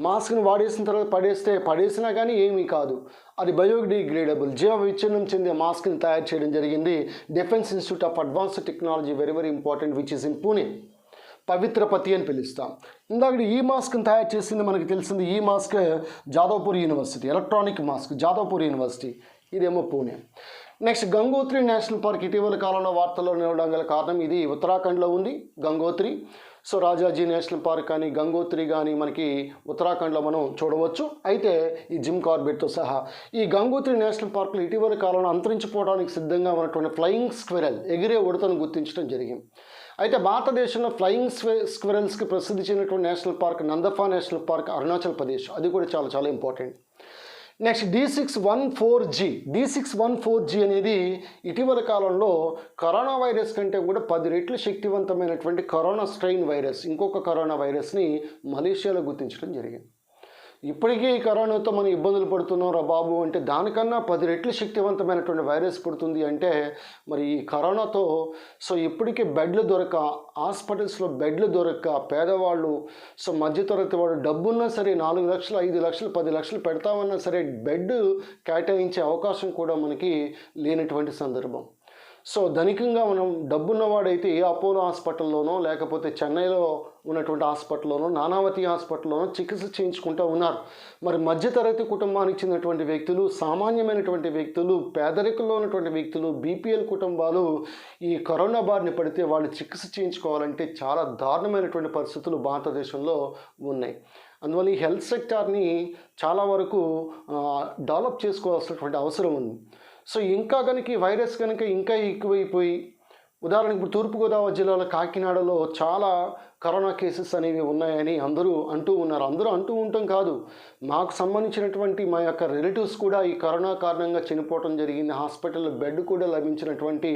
మాస్క్ని వాడేసిన తర్వాత పడేసినా కానీ ఏమీ కాదు, అది బయోడిగ్రేడబుల్ జీవ విచ్ఛిన్నం చెందే మాస్క్ని తయారు చేయడం జరిగింది. Defence institute of advanced technology, very very important, which is in Pune. Pavitrapati అని పిలుస్తాం. ఇందాక ఈ మాస్క్ని తయారు చేసింది మనకి తెలిసింది. ఈ mask Jadavpur university, electronic mask Jadavpur university, ఇదేమో Pune. Next Gangotri national park ఇటీవల కాలంలో వార్తల్లో నిలవడం గల కారణం ఇది ఉత్తరాఖండ్లో ఉంది Gangotri. So Rajaji national park కానీ గంగోత్రి కానీ మనకి ఉత్తరాఖండ్లో మనం చూడవచ్చు. అయితే ఈ జిమ్ కార్బెట్తో సహా ఈ గంగోత్రి నేషనల్ పార్కులో ఇటీవల కాలంలో అంతరించిపోవడానికి సిద్ధంగా ఉన్నటువంటి ఫ్లయింగ్ స్క్విరల్, ఎగిరే ఉడతను గుర్తించడం జరిగింది. అయితే భారతదేశంలో ఫ్లయింగ్ స్క్విరల్స్కి ప్రసిద్ధి చెందినటువంటి national park Namdapha national park, Arunachal Pradesh, అది కూడా చాలా చాలా ఇంపార్టెంట్. నెక్స్ట్ D614G అనేది ఇటీవల కాలంలో కరోనా వైరస్ కంటే కూడా 10 రెట్లు శక్తివంతమైనటువంటి కరోనా స్ట్రెయిన్ వైరస్, ఇంకొక కరోనా వైరస్ని మలేషియాలో గుర్తించడం జరిగింది. ఇప్పటికీ ఈ కరోనాతో మనం ఇబ్బందులు పడుతున్నాం రా బాబు అంటే దానికన్నా 10 రెట్లు శక్తివంతమైనటువంటి వైరస్ పుడుతుంది అంటే మరి ఈ కరోనాతో సో ఇప్పటికే హాస్పిటల్స్లో బెడ్లు దొరక్క పేదవాళ్ళు, సో మధ్యతరగతి వాడు డబ్బున్నా సరే 4 లక్షలు 5 లక్షలు 10 లక్షలు పెడతామన్నా సరే బెడ్ కేటాయించే అవకాశం కూడా మనకి లేనటువంటి సందర్భం. సో ధనికంగా మనం డబ్బున్నవాడైతే ఏ అపోలో హాస్పిటల్లోనో లేకపోతే చెన్నైలో ఉన్నటువంటి హాస్పిటల్లోనో నానావతి హాస్పిటల్లోనో చికిత్స చేయించుకుంటూ ఉన్నారు. మరి మధ్యతరగతి కుటుంబానికి చెందినటువంటి వ్యక్తులు, సామాన్యమైనటువంటి వ్యక్తులు, పేదరికంలో ఉన్నటువంటి వ్యక్తులు, బీపీఎల్ కుటుంబాలు ఈ కరోనా బారిన పడితే వాళ్ళు చికిత్స చేయించుకోవాలంటే చాలా దారుణమైనటువంటి పరిస్థితులు భారతదేశంలో ఉన్నాయి. అందువల్ల ఈ హెల్త్ సెక్టార్ని చాలా వరకు డెవలప్ చేసుకోవాల్సినటువంటి అవసరం ఉంది. సో ఇంకా కనుక ఈ వైరస్ కనుక ఇంకా ఎక్కువైపోయి, ఉదాహరణకు ఇప్పుడు తూర్పుగోదావరి జిల్లాలో కాకినాడలో చాలా కరోనా కేసెస్ అనేవి ఉన్నాయని అందరూ అంటూ ఉన్నారు. అందరూ అంటూ ఉండటం కాదు, మాకు సంబంధించినటువంటి మా యొక్క రిలేటివ్స్ కూడా ఈ కరోనా కారణంగా చనిపోవడం జరిగింది. హాస్పిటల్లో బెడ్ కూడా లభించినటువంటి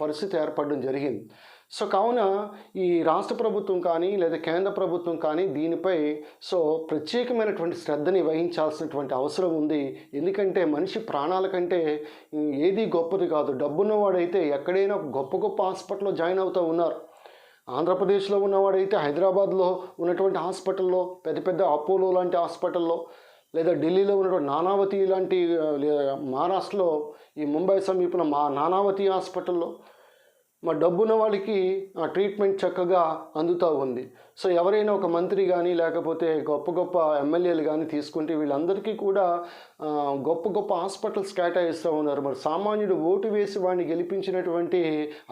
పరిస్థితి ఏర్పడడం జరిగింది. సో కావున ఈ రాష్ట్ర ప్రభుత్వం కానీ లేదా కేంద్ర ప్రభుత్వం కానీ దీనిపై సో ప్రత్యేకమైనటువంటి శ్రద్ధని వహించాల్సినటువంటి అవసరం ఉంది. ఎందుకంటే మనిషి ప్రాణాల కంటే ఏది గొప్పది కాదు. డబ్బున్నవాడైతే ఎక్కడైనా గొప్ప గొప్ప హాస్పిటల్లో జాయిన్ అవుతూ ఉన్నారు. ఆంధ్రప్రదేశ్లో ఉన్నవాడైతే హైదరాబాద్లో ఉన్నటువంటి హాస్పిటల్లో, పెద్ద పెద్ద అపోలో లాంటి హాస్పిటల్లో, లేదా ఢిల్లీలో ఉన్నటువంటి నానావతి లాంటి, మహారాష్ట్రలో ఈ ముంబై సమీపన నానావతి హాస్పిటల్లో మా డబ్బున్న వాళ్ళకి ట్రీట్మెంట్ చక్కగా అందుతూ ఉంది. సో ఎవరైనా ఒక మంత్రి కానీ లేకపోతే గొప్ప గొప్ప ఎమ్మెల్యేలు కానీ తీసుకుంటే వీళ్ళందరికీ కూడా గొప్ప గొప్ప హాస్పిటల్స్ కేటాయిస్తూ ఉన్నారు. మరి సామాన్యుడు ఓటు వేసి వాడిని గెలిపించినటువంటి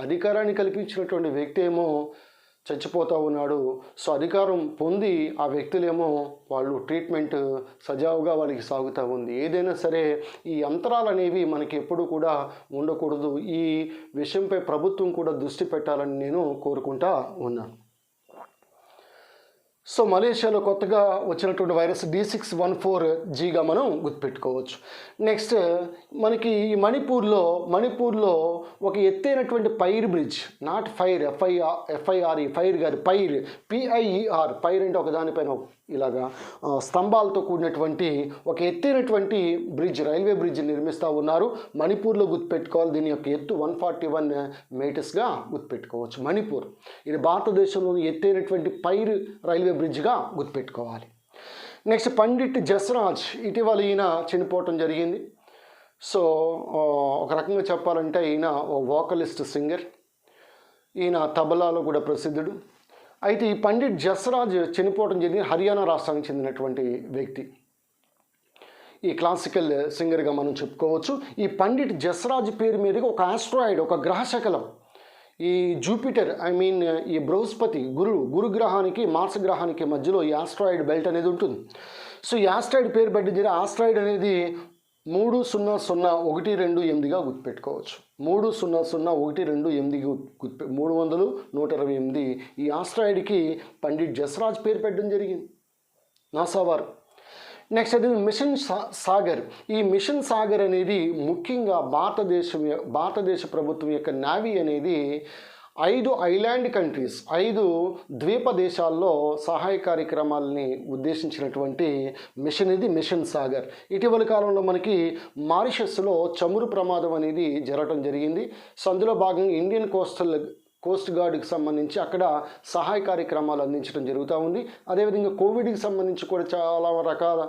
అధికారాన్ని కల్పించినటువంటి వ్యక్తి ఏమో చచ్చిపోతూ ఉన్నాడు. సో అధికారం పొంది ఆ వ్యక్తులేమో వాళ్ళు ట్రీట్మెంట్ సజావుగా వాళ్ళకి సాగుతూ ఉంది. ఏదైనా సరే ఈ అంతరాలు అనేవి మనకి ఎప్పుడు కూడా ఉండకూడదు. ఈ విషయంపై ప్రభుత్వం కూడా దృష్టి పెట్టాలని నేను కోరుకుంటా ఉన్నాను. సో మలేషియాలో కొత్తగా వచ్చినటువంటి వైరస్ D614Gగా మనం గుర్తుపెట్టుకోవచ్చు. నెక్స్ట్ మనకి ఈ మణిపూర్లో ఒక ఎత్తైనటువంటి pier bridge, not fire fire గారి PIER పైర్ అంటే ఒక దానిపైన ఇలాగా స్తంభాలతో కూడినటువంటి ఒక ఎత్తైనటువంటి బ్రిడ్జ్, రైల్వే బ్రిడ్జ్ నిర్మిస్తూ ఉన్నారు. మణిపూర్లో గుర్తుపెట్టుకోవాలి. దీని యొక్క ఎత్తు 141 మీటర్స్గా గుర్తుపెట్టుకోవచ్చు. మణిపూర్ ఇది భారతదేశంలోని ఎత్తైనటువంటి పైర్ రైల్వే బ్రిడ్జ్గా గుర్తుపెట్టుకోవాలి. నెక్స్ట్ పండిట్ జస్రాజ్ ఇటీవల ఈయన చనిపోవటం జరిగింది. సో ఒక రకంగా చెప్పాలంటే ఈయన ఓ వోకలిస్ట్ సింగర్, ఈయన తబలాలో కూడా ప్రసిద్ధుడు. అయితే ఈ పండిట్ జస్రాజ్ చనిపోవడం జరిగింది. హర్యానా రాష్ట్రానికి చెందినటువంటి వ్యక్తి, ఈ క్లాసికల్ సింగర్గా మనం చెప్పుకోవచ్చు. ఈ పండిట్ జస్రాజ్ పేరు మీదుగా ఒక ఆస్ట్రాయిడ్, ఒక గ్రహశకలం, ఈ జూపిటర్ ఈ బృహస్పతి గురుగ్రహానికి మార్స్ గ్రహానికి మధ్యలో ఈ ఆస్ట్రాయిడ్ బెల్ట్ అనేది ఉంటుంది. సో ఈ ఆస్ట్రాయిడ్ పేరు పెట్టిన ఆస్ట్రాయిడ్ అనేది 300128గా గుర్తుపెట్టుకోవచ్చు. 300128 300 ఈ ఆస్ట్రాయిడ్కి పండిట్ జస్రాజ్ పేరు పెట్టడం జరిగింది నాసా వారు. నెక్స్ట్ అది మిషన్ సాగర్. ఈ మిషన్ సాగర్ అనేది ముఖ్యంగా భారతదేశ ప్రభుత్వం యొక్క నావీ అనేది 5 ఐలాండ్ కంట్రీస్, 5 ద్వీప దేశాల్లో సహాయ కార్యక్రమాలని ఉద్దేశించినటువంటి మిషన్ ఇది మిషన్ సాగర్. ఇటీవల కాలంలో మనకి మారిషస్లో చమురు ప్రమాదం అనేది జరగడం జరిగింది. సో అందులో భాగంగా ఇండియన్ కోస్ట్ గార్డ్కి సంబంధించి అక్కడ సహాయ కార్యక్రమాలు అందించడం జరుగుతూ ఉంది. అదేవిధంగా కోవిడ్కి సంబంధించి కూడా చాలా రకాల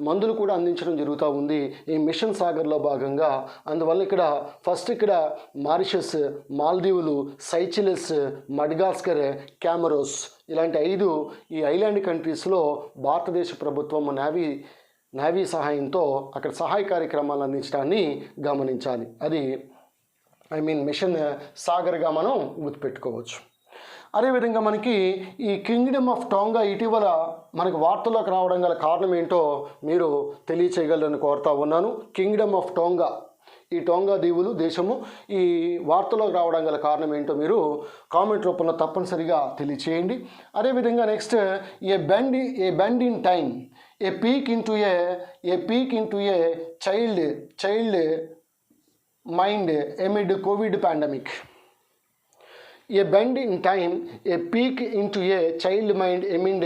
మందులు కూడా అందించడం జరుగుతూ ఉంది ఈ మిషన్ సాగర్లో భాగంగా. అందువల్ల ఇక్కడ మారిషస్, మాల్దీవులు, సైచిలస్, మడగాస్కర్, క్యామరోస్ ఇలాంటి 5 ఈ ఐలాండ్ కంట్రీస్లో భారతదేశ ప్రభుత్వం నావీ సహాయంతో అక్కడ సహాయ కార్యక్రమాలు అందించడాన్ని గమనించాలి. అది మిషన్ సాగర్గా మనం గుర్తుపెట్టుకోవచ్చు. అదేవిధంగా మనకి ఈ కింగ్డమ్ ఆఫ్ టోంగా ఇటీవల మనకు వార్తల్లోకి రావడం గల కారణం ఏంటో మీరు తెలియచేయగలరని కోరుతా ఉన్నాను. కింగ్డమ్ ఆఫ్ టోంగా, ఈ టోంగా దీవులు దేశము ఈ వార్తలోకి రావడం గల కారణం ఏంటో మీరు కామెంట్ రూపంలో తప్పనిసరిగా తెలియచేయండి. అదేవిధంగా next A bend in time, A peak into a child mind amid COVID pandemic. A bend in time, a peek into a child mind amid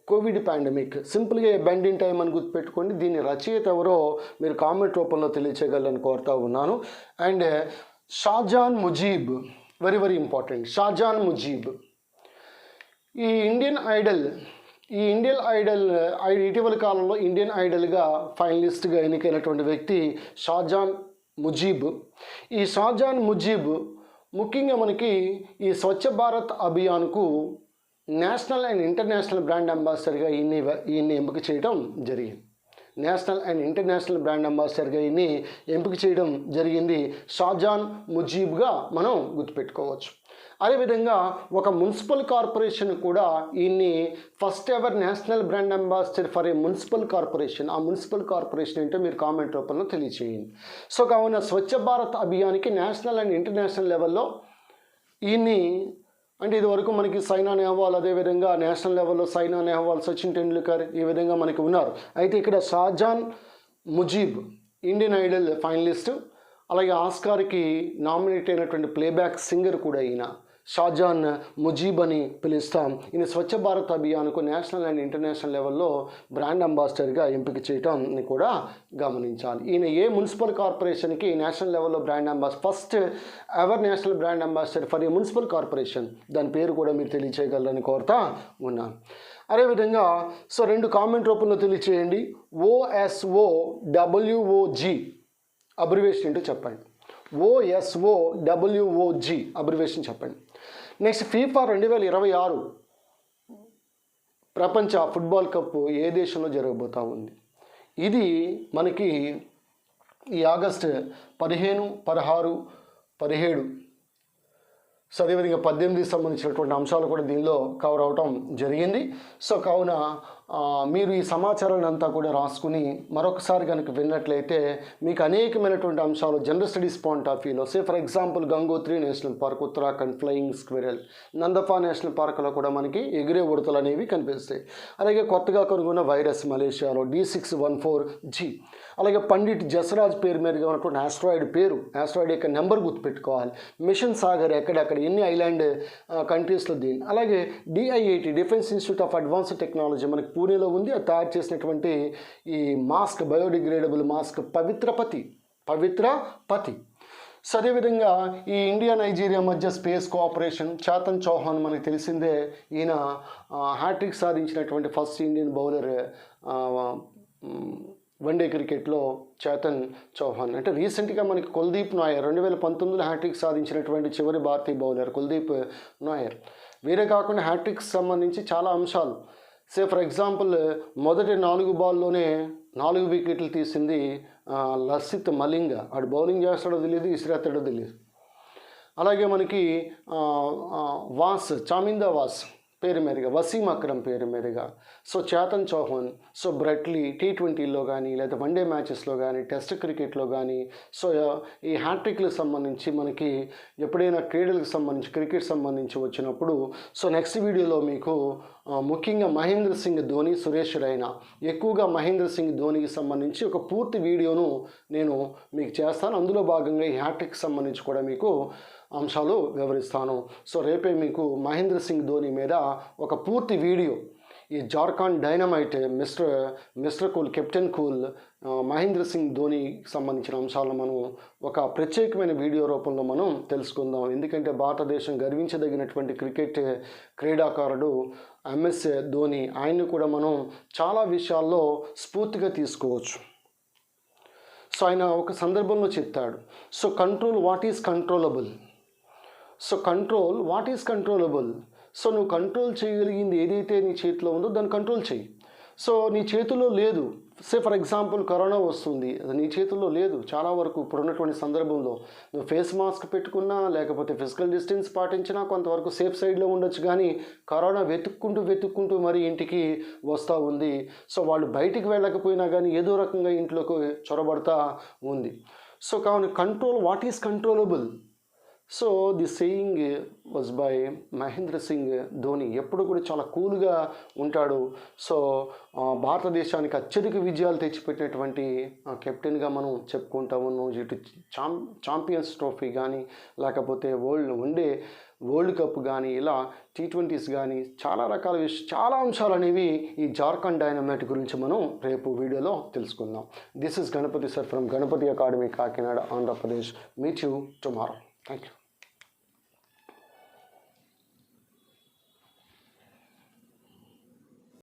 Covid pandemic. సింపుల్గా బెండ్ ఇన్ టైమ్ అని గుర్తుపెట్టుకోండి. దీని రచయిత ఎవరో మీరు కామెంట్ రూపంలో తెలియచేయగలని కోరుతా ఉన్నాను. And Shajan Mujeeb, very important. Shajan Mujeeb ఈ ఇండియన్ ఐడల్ ఇటీవల కాలంలో ఇండియన్ ఐడల్గా ఫైనలిస్ట్గా ఎన్నికైనటువంటి వ్యక్తి షాజాన్ ముజీబ్. ఈ షాజాన్ ముజీబ్ ముఖ్యంగా మనకి ఈ స్వచ్ఛ భారత్ అభియాన్కు నేషనల్ అండ్ ఇంటర్నేషనల్ బ్రాండ్ అంబాసిడర్గా ఈయన్ని ఎంపిక చేయడం జరిగింది. నేషనల్ అండ్ ఇంటర్నేషనల్ బ్రాండ్ అంబాసిడర్గా ఈయన్ని ఎంపిక చేయడం జరిగింది. షాజాన్ ముజీబ్గా మనం గుర్తుపెట్టుకోవచ్చు. అదేవిధంగా ఒక మున్సిపల్ కార్పొరేషన్ కూడా ఈయన్ని first ever national brand ambassador for a municipal corporation. ఆ మున్సిపల్ కార్పొరేషన్ ఏంటో మీరు కామెంట్ రూపంలో తెలియచేయండి. సో కావున Swachh Bharat అభియాన్కి national and international లెవెల్లో ఈయన్ని అంటే ఇదివరకు మనకి సైనా నెహ్వాల్, అదేవిధంగా నేషనల్ లెవెల్లో సైనా నెహ్వాల్, సచిన్ టెండూల్కర్ ఈ విధంగా మనకి ఉన్నారు. అయితే ఇక్కడ షాజాన్ ముజీబ్ ఇండియన్ ఐడల్ ఫైనలిస్టు, అలాగే ఆస్కార్కి నామినేట్ అయినటువంటి ప్లేబ్యాక్ సింగర్ కూడా ఈయన షాజాన్ ముజీబ్ అని పిలుస్తాం. ఈయన స్వచ్ఛ భారత్ అభియాన్కు నేషనల్ అండ్ ఇంటర్నేషనల్ లెవెల్లో బ్రాండ్ అంబాసిడర్గా ఎంపిక చేయటాన్ని కూడా గమనించాలి. ఈయన ఏ మున్సిపల్ కార్పొరేషన్కి నేషనల్ లెవెల్లో brand ambassador, first ever national brand ambassador for a municipal corporation, దాని పేరు కూడా మీరు తెలియచేయగలరని కోరుతా ఉన్నాను. అదేవిధంగా సో 2 కామెంట్ రూపంలో తెలియచేయండి. OSOWOG అబ్రివేషన్ ఏంటో చెప్పండి. OSOWOG అబ్రివేషన్ చెప్పండి. నెక్స్ట్ FIFA 2026 ప్రపంచ ఫుట్బాల్ కప్ ఏ దేశంలో జరగబోతూ ఉంది? ఇది మనకి ఈ ఆగస్టు 15, 16, 17 సో అదేవిధంగా 18కి సంబంధించినటువంటి అంశాలు కూడా దీనిలో కవర్ అవటం జరిగింది. సో కావున మీరు ఈ సమాచారాన్ని అంతా కూడా రాసుకుని మరొకసారి కనుక విన్నట్లయితే మీకు అనేకమైనటువంటి అంశాలు జనరల్ స్టడీస్ పాయింట్ ఆఫ్ వ్యూలో, say for example Gangotri national park, Uttarakhand flying squirrel, Namdapha national పార్క్లో కూడా మనకి ఎగిరే ఉడతలు అనేవి కనిపిస్తాయి. అలాగే కొత్తగా కనుగొన్న వైరస్ మలేషియాలో D614G, అలాగే పండిట్ జసరాజ్ పేరు మీదుగా ఉన్నటువంటి ఆస్ట్రాయిడ్ యొక్క నెంబర్ గుర్తుపెట్టుకోవాలి. మిషన్ సాగర్ ఎక్కడెక్కడ ఎన్ని ఐలాండ్ కంట్రీస్లో దీన్ని. అలాగే DIIT defence institute of advanced technology మనకి పూణేలో ఉంది. అది తయారు చేసినటువంటి ఈ మాస్క్, బయోడిగ్రేడబుల్ మాస్క్ పవిత్ర పతి. సో అదేవిధంగా ఈ ఇండియా నైజీరియా మధ్య స్పేస్ కోఆపరేషన్, చేతన్ చౌహాన్ మనకు తెలిసిందే. ఈయన హ్యాట్రిక్ సాధించినటువంటి ఫస్ట్ ఇండియన్ బౌలర్ వన్డే క్రికెట్లో చేతన్ చౌహాన్. అంటే రీసెంట్గా మనకి కుల్దీప్ నాయర్ 2019లో హ్యాట్రిక్ సాధించినటువంటి చివరి భారతీయ బౌలర్ కుల్దీప్ నాయర్. వీరే కాకుండా హ్యాట్రిక్స్ సంబంధించి చాలా అంశాలు, సే ఫర్ ఎగ్జాంపుల్ మొదటి 4 బాల్లోనే 4 వికెట్లు తీసింది లసిత్ మలింగ. ఆడు బౌలింగ్ చేస్తాడో తెలియదు, ఇసిరేస్తాడో తెలియదు. అలాగే మనకి చామిందా వాస్ పేరు మీదుగా, వసీం అక్రమ్ పేరు మీదుగా, so Chetan Chauhan, so Brett Lee T20లో కానీ లేదా వన్డే మ్యాచెస్లో కానీ టెస్ట్ క్రికెట్లో కానీ, సో ఈ హ్యాట్రిక్లకు సంబంధించి మనకి ఎప్పుడైనా క్రీడలకు సంబంధించి క్రికెట్ సంబంధించి వచ్చినప్పుడు, సో నెక్స్ట్ వీడియోలో మీకు ముఖ్యంగా మహేంద్ర సింగ్ ధోని, సురేష్ రైనా, ఎక్కువగా మహేంద్ర సింగ్ ధోనికి సంబంధించి ఒక పూర్తి వీడియోను నేను మీకు చేస్తాను. అందులో భాగంగా ఈ హ్యాట్రిక్ సంబంధించి కూడా మీకు అంశాలు వివరిస్తాను. సో రేపే మీకు మహేంద్ర సింగ్ ధోని మీద ఒక పూర్తి వీడియో, ఈ Jharkhand dynamite mister cool, captain cool Mahendra Singh ధోనికి సంబంధించిన అంశాలను మనం ఒక ప్రత్యేకమైన వీడియో రూపంలో మనం తెలుసుకుందాం. ఎందుకంటే భారతదేశం గర్వించదగినటువంటి క్రికెట్ క్రీడాకారుడు MS ధోని. ఆయన్ని కూడా మనం చాలా విషయాల్లో స్ఫూర్తిగా తీసుకోవచ్చు. సో ఆయన ఒక సందర్భంలో చెప్తాడు, so control what is controllable. So నువ్వు కంట్రోల్ చేయగలిగింది ఏదైతే నీ చేతిలో ఉందో దాన్ని కంట్రోల్ చేయి. సో నీ చేతిలో లేదు, సే ఫర్ ఎగ్జాంపుల్ కరోనా వస్తుంది, అది నీ చేతుల్లో లేదు. చాలా వరకు ఇప్పుడున్నటువంటి సందర్భంలో నువ్వు ఫేస్ మాస్క్ పెట్టుకున్నా లేకపోతే ఫిజికల్ డిస్టెన్స్ పాటించినా కొంతవరకు సేఫ్ సైడ్లో ఉండొచ్చు. కానీ కరోనా వెతుక్కుంటూ మరి ఇంటికి వస్తూ ఉంది. సో వాళ్ళు బయటికి వెళ్ళకపోయినా కానీ ఏదో రకంగా ఇంట్లోకి చొరబడతా ఉంది. సో కావున control what is controllable. So the saying was by Mahendra Singh Dhoni. ఎప్పుడు కూడా చాలా కూల్గా ఉంటాడు. సో భారతదేశానికి అత్యధిక విజయాలు తెచ్చిపెట్టినటువంటి కెప్టెన్గా మనం చెప్పుకుంటా ఉన్నాం. ఇటు ఛాంపియన్స్ ట్రోఫీ కానీ లేకపోతే వరల్డ్ కప్ కానీ ఇలా T20s కానీ చాలా రకాల చాలా అంశాలు అనేవి ఈ జార్ఖండ్ డైనమైట్ గురించి మనం రేపు వీడియోలో తెలుసుకుందాం. This is Ganapathi sir from Ganapathi academy, Kakinada, Andhra Pradesh. Meet you tomorrow. Thank you.